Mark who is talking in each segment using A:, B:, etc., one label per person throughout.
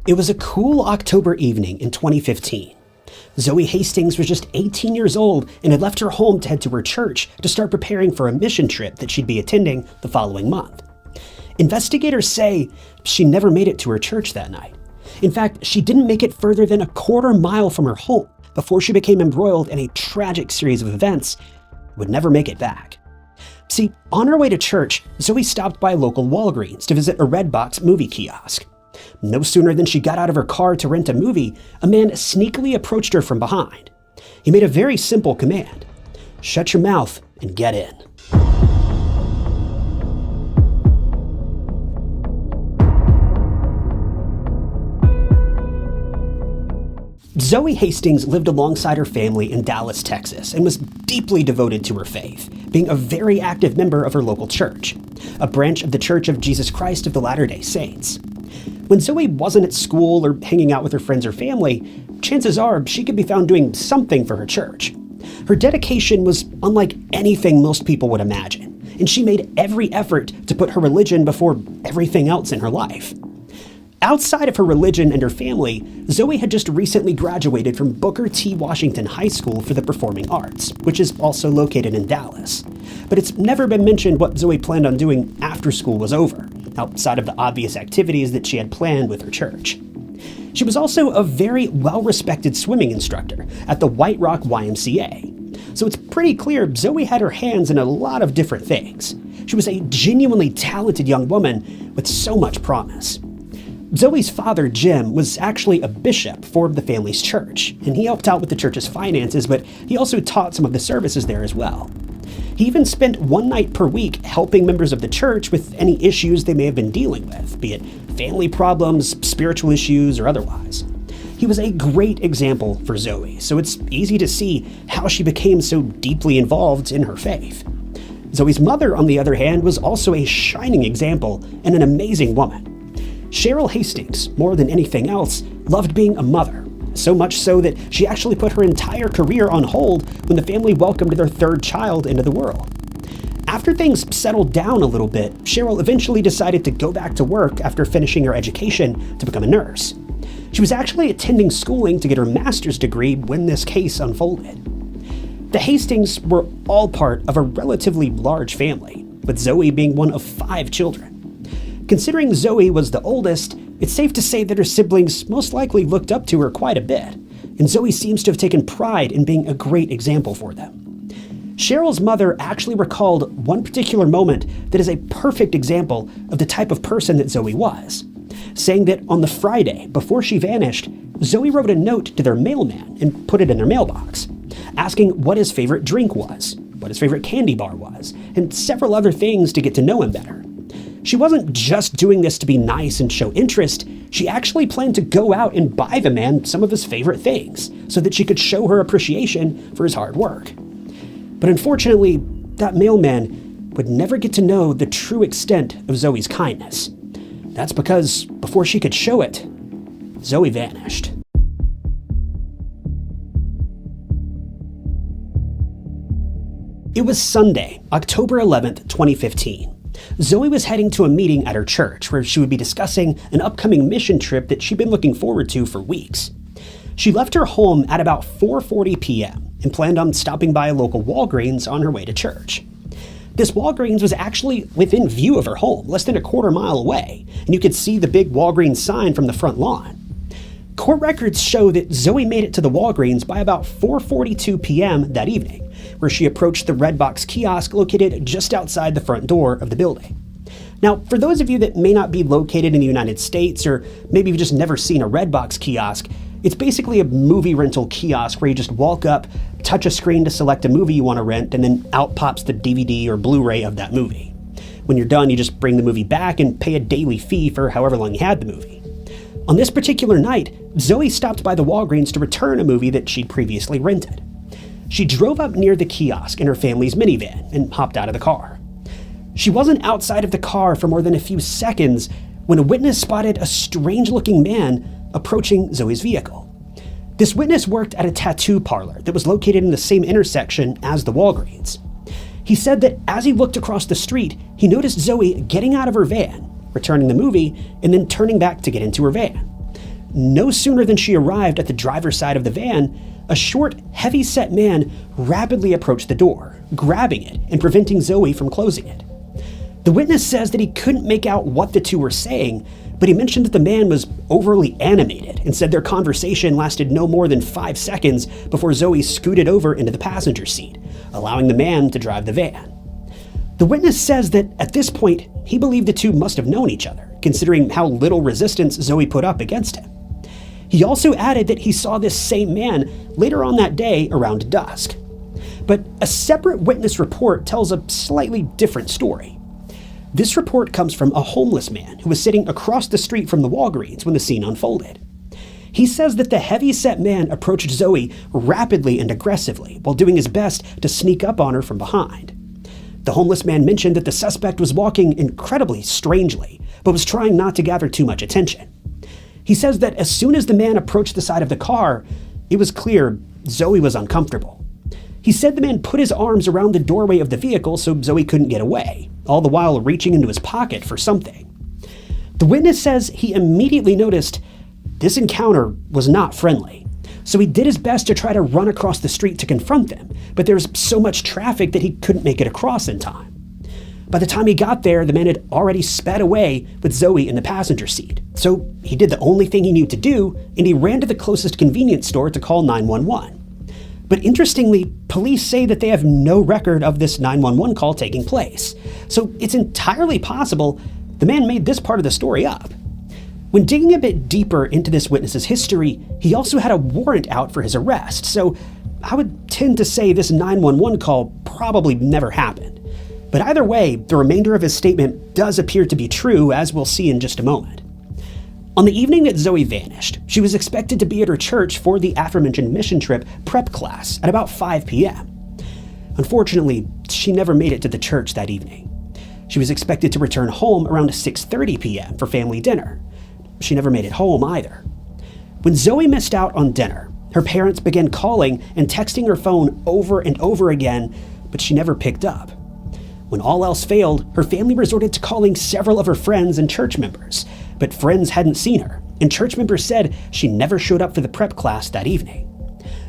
A: It was a cool October evening in 2015. Zoe Hastings was just 18 years old and had left her home to head to her church to start preparing for a mission trip that she'd be attending the following month. Investigators say she never made it to her church that night. In fact, she didn't make it further than a quarter mile from her home before she became embroiled in a tragic series of events and would never make it back. See, on her way to church, Zoe stopped by a local Walgreens to visit a Redbox movie kiosk. No sooner than she got out of her car to rent a movie, a man sneakily approached her from behind. He made a very simple command: shut your mouth and get in. Zoe Hastings lived alongside her family in Dallas, Texas, and was deeply devoted to her faith, being a very active member of her local church, a branch of the Church of Jesus Christ of the Latter-day Saints. When Zoe wasn't at school or hanging out with her friends or family, chances are she could be found doing something for her church. Her dedication was unlike anything most people would imagine, and she made every effort to put her religion before everything else in her life. Outside of her religion and her family, Zoe had just recently graduated from Booker T. Washington High School for the Performing Arts, which is also located in Dallas. But it's never been mentioned what Zoe planned on doing after school was over, outside of the obvious activities that she had planned with her church. She was also a very well-respected swimming instructor at the White Rock YMCA. So it's pretty clear Zoe had her hands in a lot of different things. She was a genuinely talented young woman with so much promise. Zoe's father, Jim, was actually a bishop for the family's church, and he helped out with the church's finances, but he also taught some of the services there as well. He even spent one night per week helping members of the church with any issues they may have been dealing with, be it family problems, spiritual issues, or otherwise. He was a great example for Zoe, so it's easy to see how she became so deeply involved in her faith. Zoe's mother, on the other hand, was also a shining example and an amazing woman. Cheryl Hastings, more than anything else, loved being a mother, so much so that she actually put her entire career on hold when the family welcomed their third child into the world. After things settled down a little bit, Cheryl eventually decided to go back to work after finishing her education to become a nurse. She was actually attending schooling to get her master's degree when this case unfolded. The Hastings were all part of a relatively large family, with Zoe being one of 5 children. Considering Zoe was the oldest, it's safe to say that her siblings most likely looked up to her quite a bit, and Zoe seems to have taken pride in being a great example for them. Cheryl's mother actually recalled one particular moment that is a perfect example of the type of person that Zoe was, saying that on the Friday before she vanished, Zoe wrote a note to their mailman and put it in their mailbox, asking what his favorite drink was, what his favorite candy bar was, and several other things to get to know him better. She wasn't just doing this to be nice and show interest, she actually planned to go out and buy the man some of his favorite things so that she could show her appreciation for his hard work. But unfortunately, that mailman would never get to know the true extent of Zoe's kindness. That's because before she could show it, Zoe vanished. It was Sunday, October 11th, 2015. Zoe was heading to a meeting at her church where she would be discussing an upcoming mission trip that she'd been looking forward to for weeks. She left her home at about 4:40 p.m. and planned on stopping by a local Walgreens on her way to church. This Walgreens was actually within view of her home, less than a quarter mile away, and you could see the big Walgreens sign from the front lawn. Court records show that Zoe made it to the Walgreens by about 4:42 p.m. that evening, where she approached the Redbox kiosk located just outside the front door of the building. Now, for those of you that may not be located in the United States, or maybe you've just never seen a Redbox kiosk, it's basically a movie rental kiosk where you just walk up, touch a screen to select a movie you want to rent, and then out pops the DVD or Blu-ray of that movie. When you're done, you just bring the movie back and pay a daily fee for however long you had the movie. On this particular night, Zoe stopped by the Walgreens to return a movie that she'd previously rented. She drove up near the kiosk in her family's minivan and hopped out of the car. She wasn't outside of the car for more than a few seconds when a witness spotted a strange-looking man approaching Zoe's vehicle. This witness worked at a tattoo parlor that was located in the same intersection as the Walgreens. He said that as he looked across the street, he noticed Zoe getting out of her van, returning the movie, and then turning back to get into her van. no sooner than she arrived at the driver's side of the van, a short, heavy-set man rapidly approached the door, grabbing it and preventing Zoe from closing it. The witness says that he couldn't make out what the two were saying, but he mentioned that the man was overly animated and said their conversation lasted no more than 5 seconds before Zoe scooted over into the passenger seat, allowing the man to drive the van. The witness says that at this point, he believed the two must have known each other, considering how little resistance Zoe put up against him. He also added that he saw this same man later on that day around dusk. But a separate witness report tells a slightly different story. This report comes from a homeless man who was sitting across the street from the Walgreens when the scene unfolded. He says that the heavy-set man approached Zoe rapidly and aggressively while doing his best to sneak up on her from behind. The homeless man mentioned that the suspect was walking incredibly strangely, but was trying not to gather too much attention. He says that as soon as the man approached the side of the car, it was clear Zoe was uncomfortable. He said the man put his arms around the doorway of the vehicle so Zoe couldn't get away, all the while reaching into his pocket for something. The witness says he immediately noticed this encounter was not friendly, so he did his best to try to run across the street to confront them, but there was so much traffic that he couldn't make it across in time. By the time he got there, the man had already sped away with Zoe in the passenger seat, so he did the only thing he knew to do, and he ran to the closest convenience store to call 911. But interestingly, police say that they have no record of this 911 call taking place, so it's entirely possible the man made this part of the story up. When digging a bit deeper into this witness's history, he also had a warrant out for his arrest, so I would tend to say this 911 call probably never happened. But either way, the remainder of his statement does appear to be true, as we'll see in just a moment. On the evening that Zoe vanished, she was expected to be at her church for the aforementioned mission trip prep class at about 5 p.m. Unfortunately, she never made it to the church that evening. She was expected to return home around 6:30 p.m. for family dinner. She never made it home either. When Zoe missed out on dinner, her parents began calling and texting her phone over and over again, but she never picked up. When all else failed, her family resorted to calling several of her friends and church members, but friends hadn't seen her, and church members said she never showed up for the prep class that evening.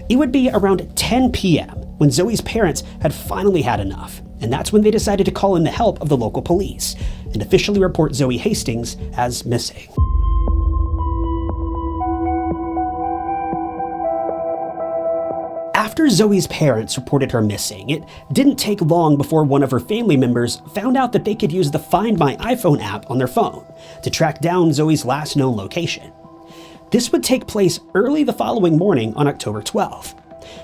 A: It would be around 10 p.m. when Zoe's parents had finally had enough, and that's when they decided to call in the help of the local police and officially report Zoe Hastings as missing. After Zoe's parents reported her missing, it didn't take long before one of her family members found out that they could use the Find My iPhone app on their phone to track down Zoe's last known location. This would take place early the following morning on October 12th.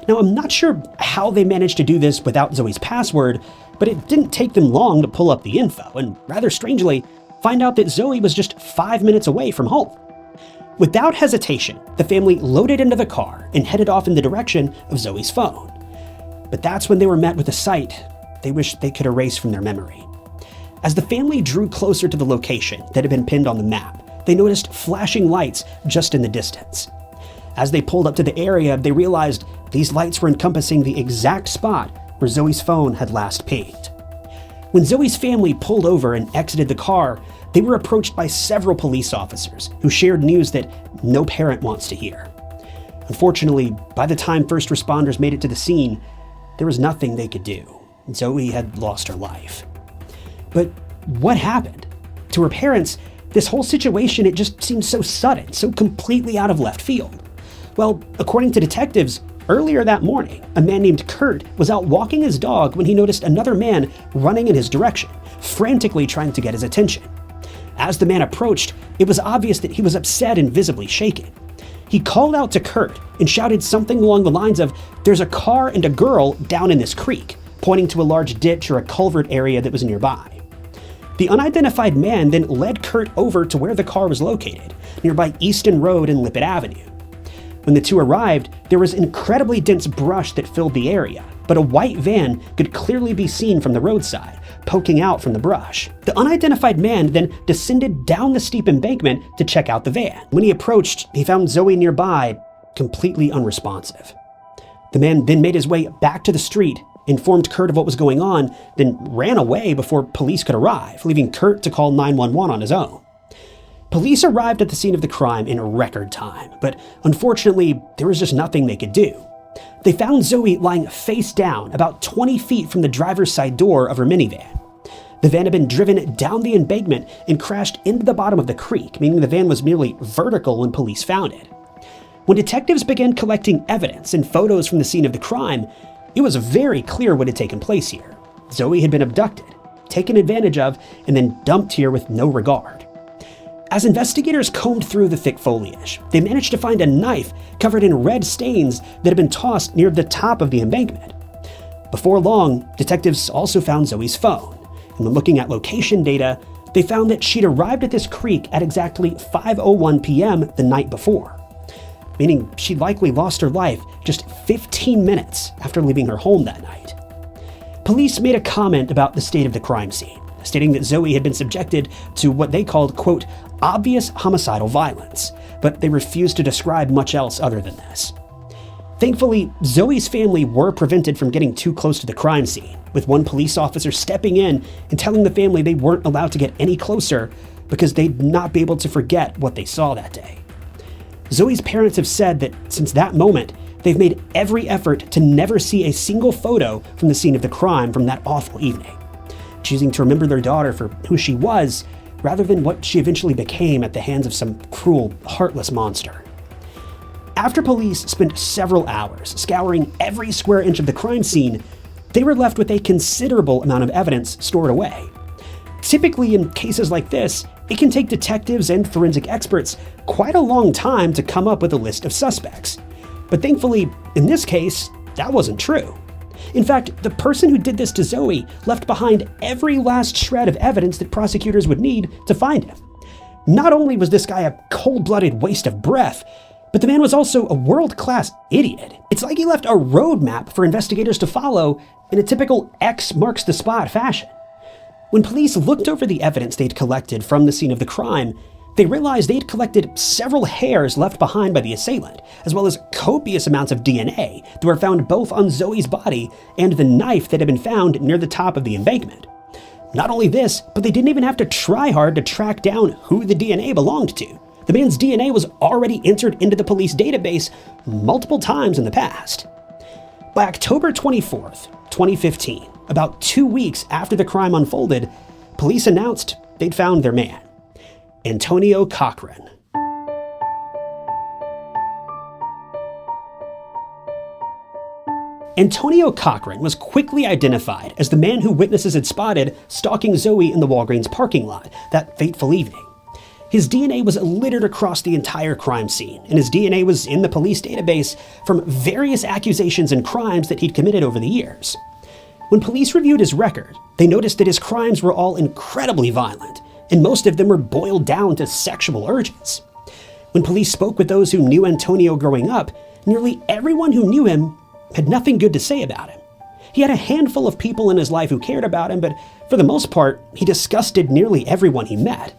A: Now, I'm not sure how they managed to do this without Zoe's password, but it didn't take them long to pull up the info and, rather strangely, find out that Zoe was just 5 minutes away from home. Without hesitation, the family loaded into the car and headed off in the direction of Zoe's phone. But that's when they were met with a sight they wished they could erase from their memory. As the family drew closer to the location that had been pinned on the map, they noticed flashing lights just in the distance. As they pulled up to the area, they realized these lights were encompassing the exact spot where Zoe's phone had last pinged. When Zoe's family pulled over and exited the car, they were approached by several police officers who shared news that no parent wants to hear. Unfortunately, by the time first responders made it to the scene, there was nothing they could do. Zoe had lost her life. But what happened? To her parents, this whole situation, it just seemed so sudden, so completely out of left field. Well, according to detectives, earlier that morning, a man named Kurt was out walking his dog when he noticed another man running in his direction, frantically trying to get his attention. As the man approached, it was obvious that he was upset and visibly shaken. He called out to Kurt and shouted something along the lines of, "There's a car and a girl down in this creek," pointing to a large ditch or a culvert area that was nearby. The unidentified man then led Kurt over to where the car was located, nearby Easton Road and Lippett Avenue. When the two arrived, there was incredibly dense brush that filled the area, but a white van could clearly be seen from the roadside, poking out from the brush. The unidentified man then descended down the steep embankment to check out the van. When he approached, he found Zoe nearby, completely unresponsive. The man then made his way back to the street, informed Kurt of what was going on, then ran away before police could arrive, leaving Kurt to call 911 on his own. Police arrived at the scene of the crime in record time, but unfortunately, there was just nothing they could do. They found Zoe lying face down about 20 feet from the driver's side door of her minivan. The van had been driven down the embankment and crashed into the bottom of the creek, meaning the van was merely vertical when police found it. When detectives began collecting evidence and photos from the scene of the crime, it was very clear what had taken place here. Zoe had been abducted, taken advantage of, and then dumped here with no regard. As investigators combed through the thick foliage, they managed to find a knife covered in red stains that had been tossed near the top of the embankment. Before long, detectives also found Zoe's phone, and when looking at location data, they found that she'd arrived at this creek at exactly 5:01 p.m. the night before, meaning she'd likely lost her life just 15 minutes after leaving her home that night. Police made a comment about the state of the crime scene, stating that Zoe had been subjected to what they called, quote, obvious homicidal violence, but they refused to describe much else other than this. Thankfully, Zoe's family were prevented from getting too close to the crime scene, with one police officer stepping in and telling the family they weren't allowed to get any closer because they'd not be able to forget what they saw that day. Zoe's parents have said that since that moment, they've made every effort to never see a single photo from the scene of the crime from that awful evening, choosing to remember their daughter for who she was rather than what she eventually became at the hands of some cruel, heartless monster. After police spent several hours scouring every square inch of the crime scene, they were left with a considerable amount of evidence stored away. Typically, in cases like this, it can take detectives and forensic experts quite a long time to come up with a list of suspects. But thankfully, in this case, that wasn't true. In fact, the person who did this to Zoe left behind every last shred of evidence that prosecutors would need to find him. Not only was this guy a cold-blooded waste of breath, but the man was also a world-class idiot. It's like he left a roadmap for investigators to follow in a typical X marks the spot fashion. When police looked over the evidence they'd collected from the scene of the crime, they realized they'd collected several hairs left behind by the assailant, as well as copious amounts of DNA that were found both on Zoe's body and the knife that had been found near the top of the embankment. Not only this, but they didn't even have to try hard to track down who the DNA belonged to. The man's DNA was already entered into the police database multiple times in the past. By October 24th, 2015, about 2 weeks after the crime unfolded, police announced they'd found their man, Antonio Cochran. Antonio Cochran was quickly identified as the man who witnesses had spotted stalking Zoe in the Walgreens parking lot that fateful evening. His DNA was littered across the entire crime scene, and his DNA was in the police database from various accusations and crimes that he'd committed over the years. When police reviewed his record, they noticed that his crimes were all incredibly violent, and most of them were boiled down to sexual urges. When police spoke with those who knew Antonio growing up, nearly everyone who knew him had nothing good to say about him. He had a handful of people in his life who cared about him, but for the most part, he disgusted nearly everyone he met.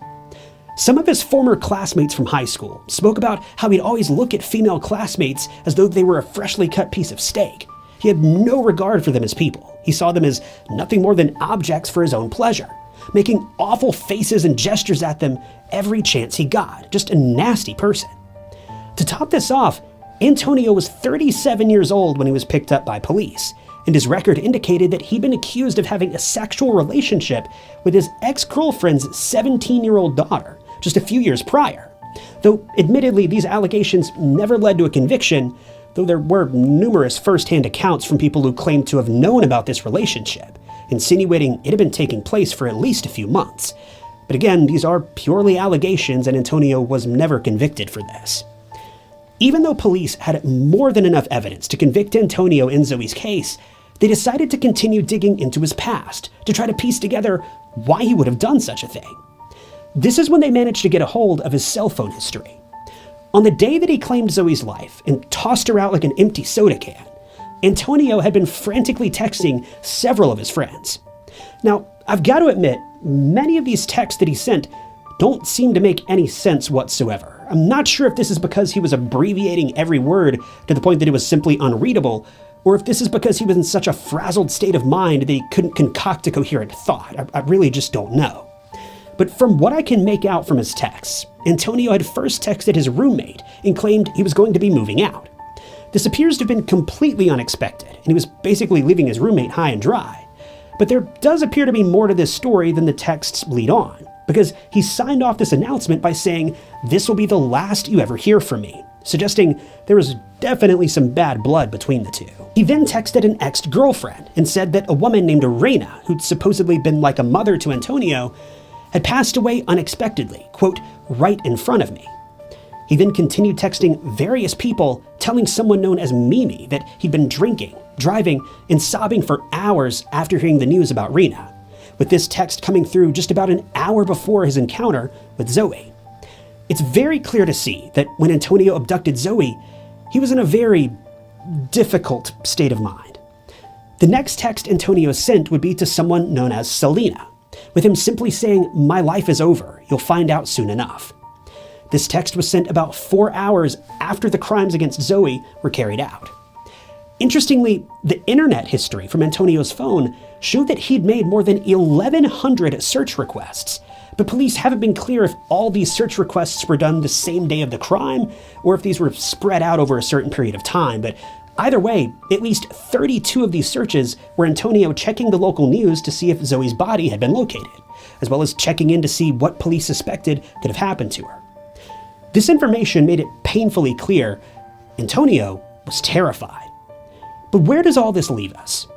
A: Some of his former classmates from high school spoke about how he'd always look at female classmates as though they were a freshly cut piece of steak. He had no regard for them as people. He saw them as nothing more than objects for his own pleasure, making awful faces and gestures at them every chance he got. Just a nasty person. To top this off, Antonio was 37 years old when he was picked up by police, and his record indicated that he'd been accused of having a sexual relationship with his ex-girlfriend's 17-year-old daughter just a few years prior. Though admittedly, these allegations never led to a conviction, though there were numerous first-hand accounts from people who claimed to have known about this relationship, insinuating it had been taking place for at least a few months. But again, these are purely allegations, and Antonio was never convicted for this. Even though police had more than enough evidence to convict Antonio in Zoe's case, they decided to continue digging into his past to try to piece together why he would have done such a thing. This is when they managed to get a hold of his cell phone history. On the day that he claimed Zoe's life and tossed her out like an empty soda can, Antonio had been frantically texting several of his friends. Now, I've got to admit, many of these texts that he sent don't seem to make any sense whatsoever. I'm not sure if this is because he was abbreviating every word to the point that it was simply unreadable, or if this is because he was in such a frazzled state of mind that he couldn't concoct a coherent thought. I really just don't know. But from what I can make out from his texts, Antonio had first texted his roommate and claimed he was going to be moving out. This appears to have been completely unexpected, and he was basically leaving his roommate high and dry. But there does appear to be more to this story than the texts lead on, because he signed off this announcement by saying, "This will be the last you ever hear from me," suggesting there was definitely some bad blood between the two. He then texted an ex-girlfriend and said that a woman named Reina, who'd supposedly been like a mother to Antonio, had passed away unexpectedly, quote, "right in front of me." He then continued texting various people, telling someone known as Mimi that he'd been drinking, driving, and sobbing for hours after hearing the news about Reina, with this text coming through just about an hour before his encounter with Zoe. It's very clear to see that when Antonio abducted Zoe, he was in a very difficult state of mind. The next text Antonio sent would be to someone known as Selena, with him simply saying, "My life is over, you'll find out soon enough." This text was sent about 4 hours after the crimes against Zoe were carried out. Interestingly, the internet history from Antonio's phone showed that he'd made more than 1,100 search requests, but police haven't been clear if all these search requests were done the same day of the crime or if these were spread out over a certain period of time. But either way, at least 32 of these searches were Antonio checking the local news to see if Zoe's body had been located, as well as checking in to see what police suspected could have happened to her. This information made it painfully clear Antonio was terrified. But where does all this leave us?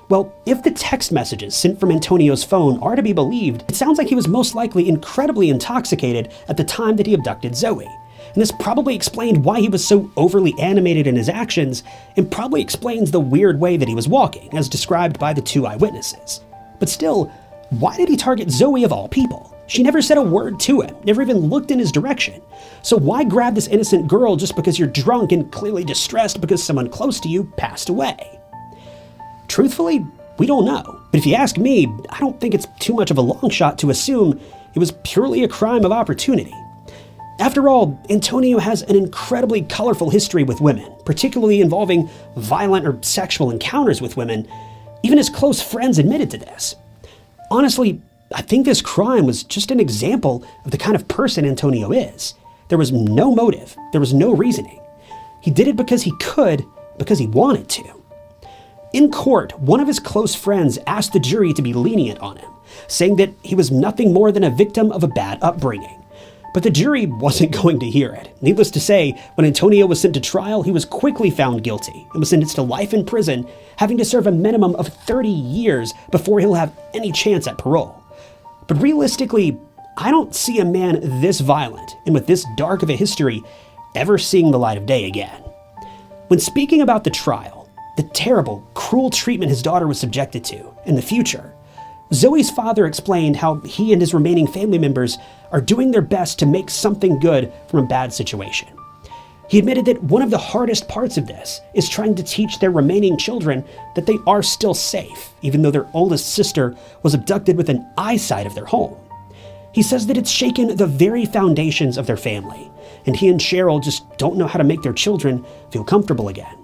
A: Well, if the text messages sent from Antonio's phone are to be believed, it sounds like he was most likely incredibly intoxicated at the time that he abducted Zoe. And this probably explained why he was so overly animated in his actions, and probably explains the weird way that he was walking, as described by the 2 eyewitnesses. But still, why did he target Zoe of all people? She never said a word to him, never even looked in his direction. So why grab this innocent girl just because you're drunk and clearly distressed because someone close to you passed away? Truthfully, we don't know. But if you ask me, I don't think it's too much of a long shot to assume it was purely a crime of opportunity. After all, Antonio has an incredibly colorful history with women, particularly involving violent or sexual encounters with women. Even his close friends admitted to this. Honestly, I think this crime was just an example of the kind of person Antonio is. There was no motive. There was no reasoning. He did it because he could, because he wanted to. In court, one of his close friends asked the jury to be lenient on him, saying that he was nothing more than a victim of a bad upbringing. But the jury wasn't going to hear it. Needless to say, when Antonio was sent to trial, he was quickly found guilty and was sentenced to life in prison, having to serve a minimum of 30 years before he'll have any chance at parole. But realistically, I don't see a man this violent and with this dark of a history ever seeing the light of day again. When speaking about the trial, the terrible, cruel treatment his daughter was subjected to, and the future, Zoe's father explained how he and his remaining family members are doing their best to make something good from a bad situation. He admitted that one of the hardest parts of this is trying to teach their remaining children that they are still safe, even though their oldest sister was abducted within eyesight of their home. He says that it's shaken the very foundations of their family, and he and Cheryl just don't know how to make their children feel comfortable again.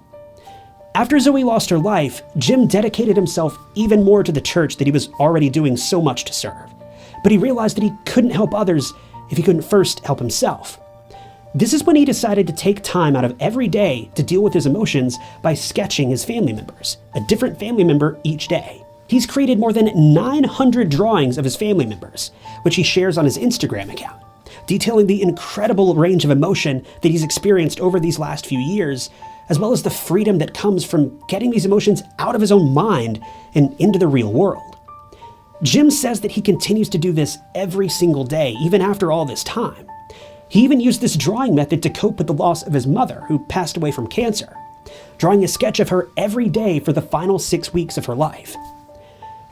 A: After Zoe lost her life, Jim dedicated himself even more to the church that he was already doing so much to serve. But he realized that he couldn't help others if he couldn't first help himself. This is when he decided to take time out of every day to deal with his emotions by sketching his family members, a different family member each day. He's created more than 900 drawings of his family members, which he shares on his Instagram account, detailing the incredible range of emotion that he's experienced over these last few years, as well as the freedom that comes from getting these emotions out of his own mind and into the real world. Jim says that he continues to do this every single day, even after all this time. He even used this drawing method to cope with the loss of his mother, who passed away from cancer, drawing a sketch of her every day for the final 6 weeks of her life.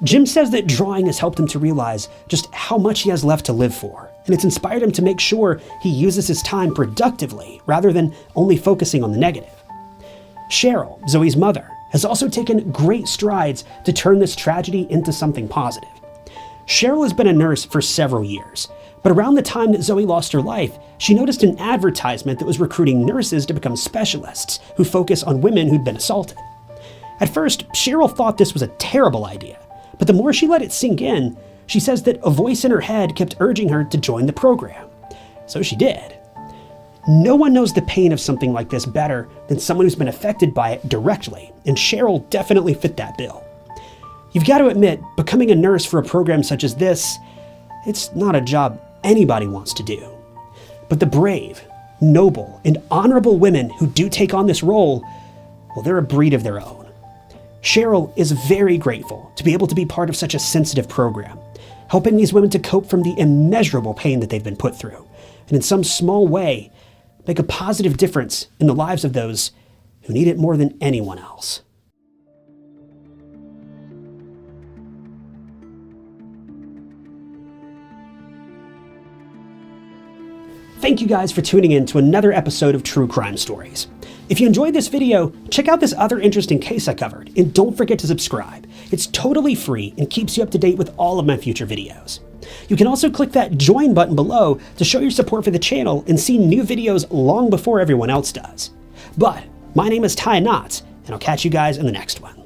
A: Jim says that drawing has helped him to realize just how much he has left to live for, and it's inspired him to make sure he uses his time productively rather than only focusing on the negative. Cheryl, Zoe's mother, has also taken great strides to turn this tragedy into something positive. Cheryl has been a nurse for several years, but around the time that Zoe lost her life, she noticed an advertisement that was recruiting nurses to become specialists who focus on women who'd been assaulted. At first, Cheryl thought this was a terrible idea, but the more she let it sink in, She says that a voice in her head kept urging her to join the program. So she did. No one knows the pain of something like this better than someone who's been affected by it directly, and Cheryl definitely fit that bill. You've got to admit, becoming a nurse for a program such as this, it's not a job anybody wants to do. But the brave, noble, and honorable women who do take on this role, well, they're a breed of their own. Cheryl is very grateful to be able to be part of such a sensitive program, helping these women to cope from the immeasurable pain that they've been put through, and in some small way, make a positive difference in the lives of those who need it more than anyone else. Thank you guys for tuning in to another episode of True Crime Stories. If you enjoyed this video, check out this other interesting case I covered, and don't forget to subscribe. It's totally free and keeps you up to date with all of my future videos. You can also click that join button below to show your support for the channel and see new videos long before everyone else does. But my name is Ty Knotts, and I'll catch you guys in the next one.